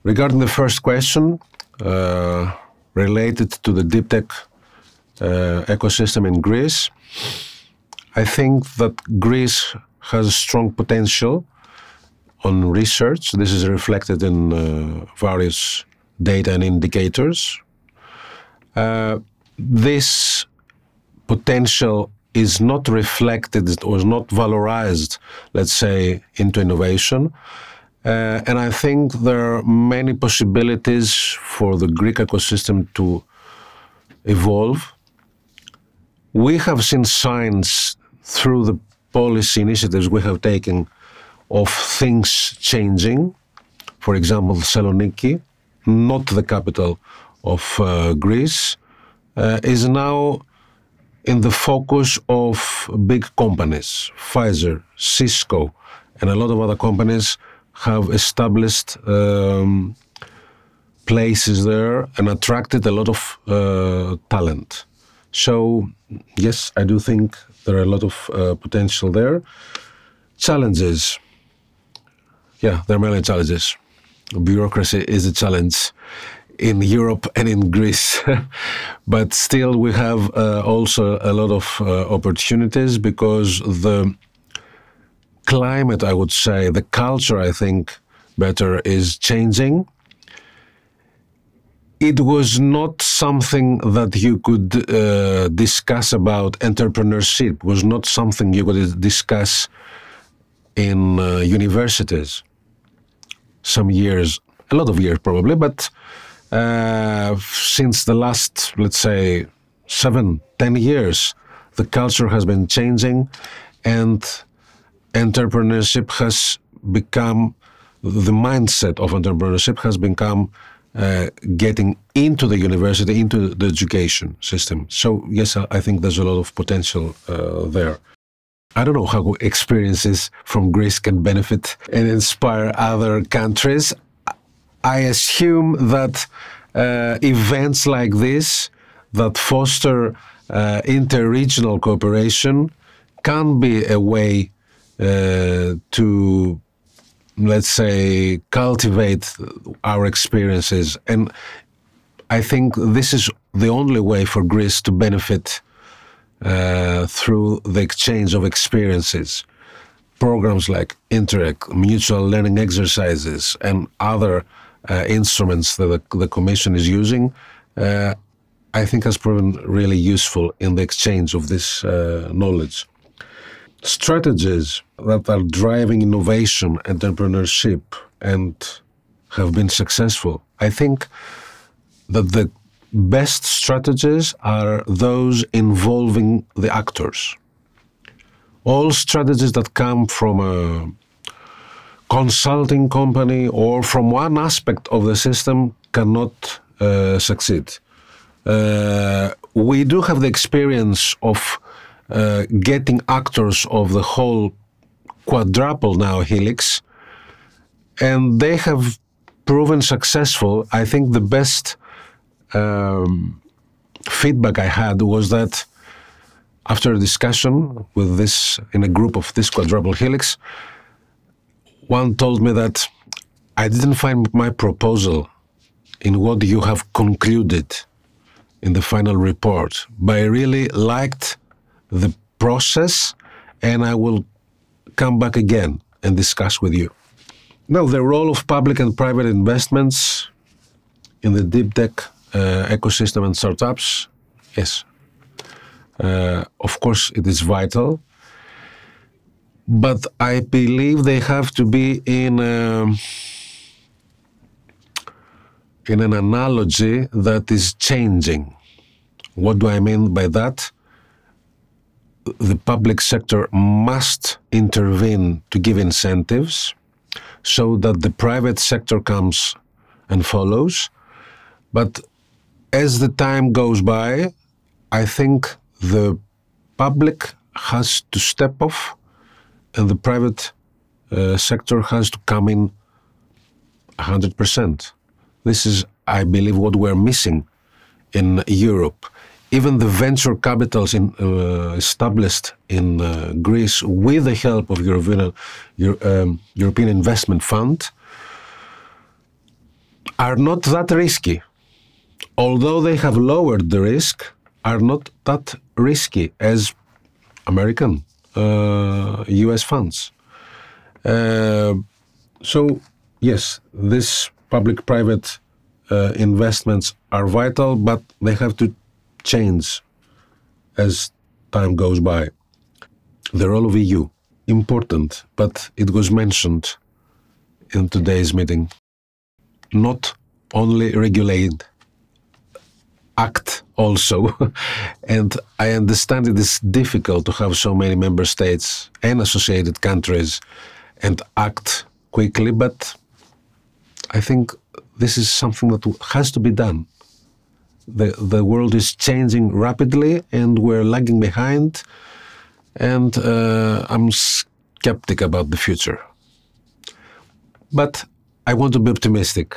Regarding the first question, related to the deep tech ecosystem in Greece, I think that Greece has strong potential on research. This is reflected in various data and indicators. This potential is not reflected or is not valorized, let's say, into innovation. And I think there are many possibilities for the Greek ecosystem to evolve. We have seen signs through the policy initiatives we have taken of things changing. For example, Thessaloniki, not the capital of Greece, is now in the focus of big companies. Pfizer, Cisco, and a lot of other companies have established places there and attracted a lot of talent. So, yes, I do think there are a lot of potential there. Challenges. Yeah, there are many challenges. Bureaucracy is a challenge in Europe and in Greece. But still we have also a lot of opportunities because the climate, I would say, the culture, I think, better, is changing. It was not something that you could discuss about entrepreneurship. It was not something you could discuss in universities. Some years, a lot of years probably, but since the last, let's say, 7-10 years, the culture has been changing and entrepreneurship has become, the mindset of entrepreneurship has become getting into the university, into the education system. So yes, I think there's a lot of potential there. I don't know how experiences from Greece can benefit and inspire other countries. I assume that events like this that foster inter-regional cooperation can be a way to, let's say, cultivate our experiences. And I think this is the only way for Greece to benefit through the exchange of experiences. Programs like Interreg, mutual learning exercises, and other instruments that the Commission is using, I think has proven really useful in the exchange of this knowledge. Strategies that are driving innovation, entrepreneurship, and have been successful. I think that the best strategies are those involving the actors. All strategies that come from a consulting company or from one aspect of the system cannot succeed. We do have the experience of getting actors of the whole quadruple now helix, and they have proven successful. I think the best feedback I had was that after a discussion with this, in a group of this quadruple helix, one told me that I didn't find my proposal in what you have concluded in the final report, but I really liked the process and I will come back again and discuss with you. Now, the role of public and private investments in the deep tech ecosystem and startups, yes. Of course, it is vital, but I believe they have to be in an analogy that is changing. What do I mean by that? The public sector must intervene to give incentives so that the private sector comes and follows. But as the time goes by, I think the public has to step off and the private sector has to come in 100%. This is, I believe, what we're missing in Europe. Even the venture capitals established in Greece with the help of European Investment Fund are not that risky. Although they have lowered the risk, are not that risky as American, US funds. So, yes, these public-private investments are vital, but they have to change as time goes by. The role of EU, important, but it was mentioned in today's meeting. Not only regulate, act also. And I understand it is difficult to have so many member states and associated countries and act quickly, but I think this is something that has to be done. The world is changing rapidly and we're lagging behind, and I'm skeptic about the future. But I want to be optimistic.